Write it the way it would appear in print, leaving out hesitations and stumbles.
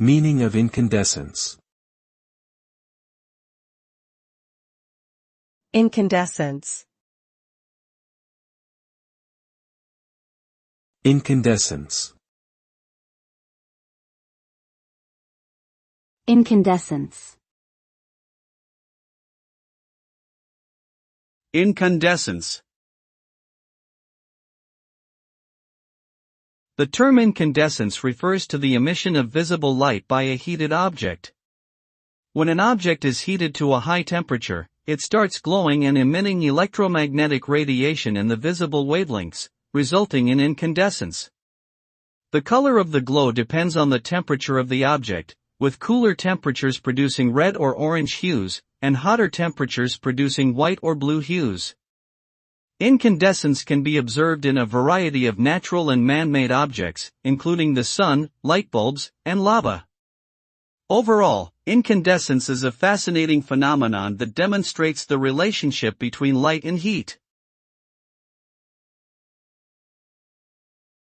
Meaning of incandescence. Incandescence. Incandescence. Incandescence. Incandescence. The term incandescence refers to the emission of visible light by a heated object. When an object is heated to a high temperature, it starts glowing and emitting electromagnetic radiation in the visible wavelengths, resulting in incandescence. The color of the glow depends on the temperature of the object, with cooler temperatures producing red or orange hues, and hotter temperatures producing white or blue hues. Incandescence can be observed in a variety of natural and man-made objects, including the sun, light bulbs, and lava. Overall, incandescence is a fascinating phenomenon that demonstrates the relationship between light and heat.